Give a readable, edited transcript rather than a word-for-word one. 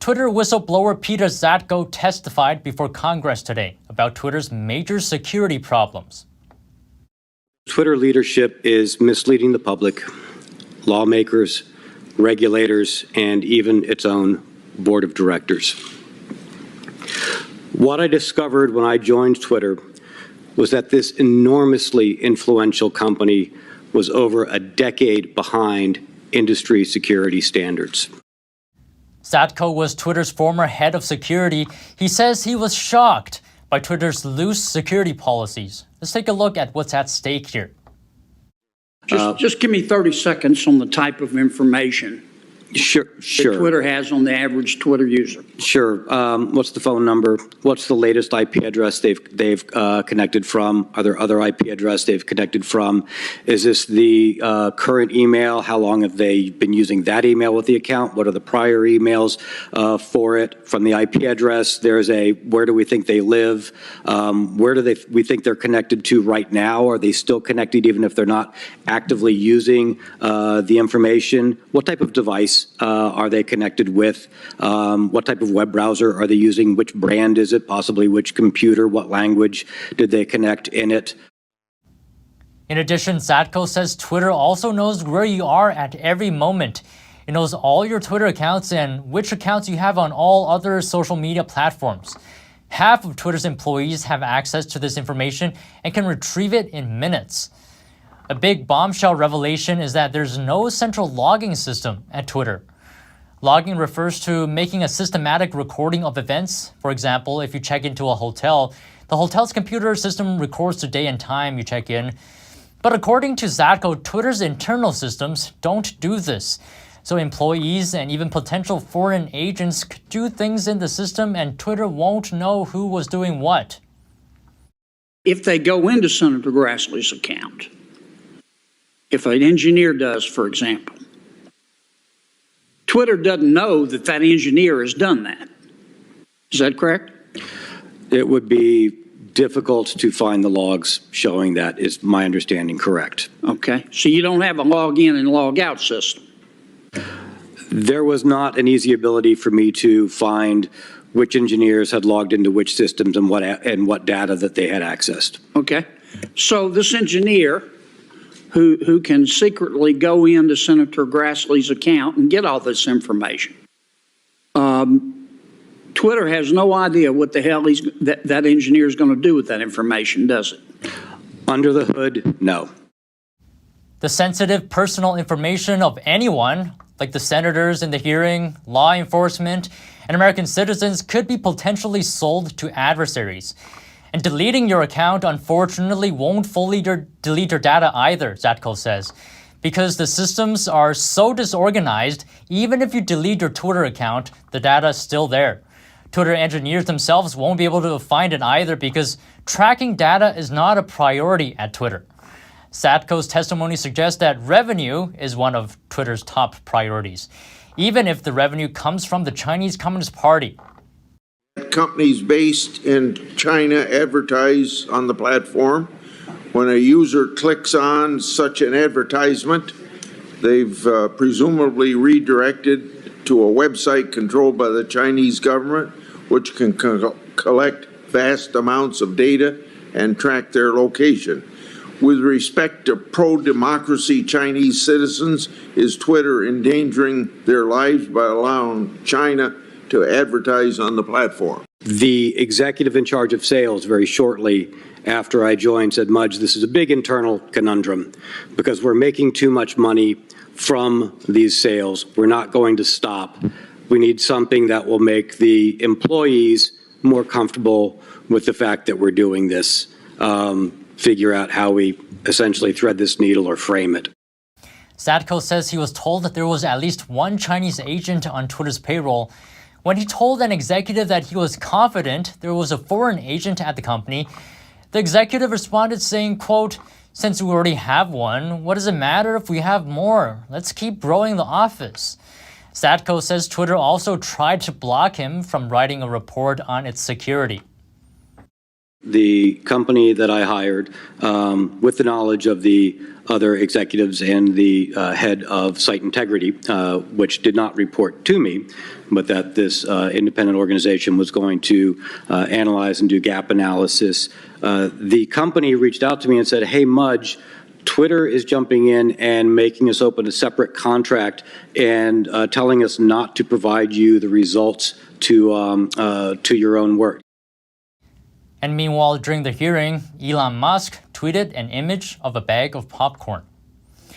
Twitter whistleblower Peter Zatko testified before Congress today about Twitter's major security problems. Twitter leadership is misleading the public, lawmakers, regulators, and even its own board of directors. What I discovered when I joined Twitter was that this enormously influential company was over a decade behind industry security standards. Zatko was Twitter's former head of security. He says he was shocked by Twitter's loose security policies. Let's take a look at what's at stake here. Just give me 30 seconds on the type of information Sure. that Twitter has on the average Twitter user. Sure. What's the phone number? What's the latest IP address they've connected from? Are there other IP address they've connected from? Is this the current email? How long have they been using that email with the account? What are the prior emails for it? From the IP address, there's a where do we think they live? Where do we think they're connected to right now? Are they still connected even if they're not actively using the information? What type of device are they connected with? What type of web browser are they using? Which brand is it? Possibly which computer? What language did they connect in it? In addition, Zatko says Twitter also knows where you are at every moment. It knows all your Twitter accounts and which accounts you have on all other social media platforms. Half of Twitter's employees have access to this information and can retrieve it in minutes. A big bombshell revelation is that there's no central logging system at Twitter. Logging refers to making a systematic recording of events. For example, if you check into a hotel, the hotel's computer system records the day and time you check in. But according to Zatko, Twitter's internal systems don't do this. So employees and even potential foreign agents could do things in the system and Twitter won't know who was doing what. If they go into Senator Grassley's account, if an engineer does, for example, Twitter doesn't know that that engineer has done that. Is that correct? It would be difficult to find the logs showing that, is my understanding correct. Okay, so you don't have a log in and log out system. There was not an easy ability for me to find which engineers had logged into which systems and what data that they had accessed. Okay, so this engineer who can secretly go into Senator Grassley's account and get all this information. Twitter has no idea what the hell that engineer is going to do with that information, does it? Under the hood, no. The sensitive personal information of anyone, like the senators in the hearing, law enforcement, and American citizens, could be potentially sold to adversaries. And deleting your account, unfortunately, won't fully delete your data either, Zatko says, because the systems are so disorganized, even if you delete your Twitter account, the data is still there. Twitter engineers themselves won't be able to find it either because tracking data is not a priority at Twitter. Zatko's testimony suggests that revenue is one of Twitter's top priorities, even if the revenue comes from the Chinese Communist Party. Companies based in China advertise on the platform. When a user clicks on such an advertisement, they've presumably redirected to a website controlled by the Chinese government, which can collect vast amounts of data and track their location. With respect to pro-democracy Chinese citizens, is Twitter endangering their lives by allowing China to advertise on the platform? The executive in charge of sales very shortly after I joined said, Mudge, this is a big internal conundrum because we're making too much money from these sales. We're not going to stop. We need something that will make the employees more comfortable with the fact that we're doing this, figure out how we essentially thread this needle or frame it. Zatko says he was told that there was at least one Chinese agent on Twitter's payroll. When he told an executive that he was confident there was a foreign agent at the company, the executive responded saying, quote, "Since we already have one, what does it matter if we have more? Let's keep growing the office." Zatko says Twitter also tried to block him from writing a report on its security. The company that I hired, with the knowledge of the other executives and the head of site integrity, which did not report to me, but that this independent organization was going to analyze and do gap analysis. The company reached out to me and said, hey, Mudge, Twitter is jumping in and making us open a separate contract and telling us not to provide you the results to your own work. And meanwhile, during the hearing, Elon Musk tweeted an image of a bag of popcorn.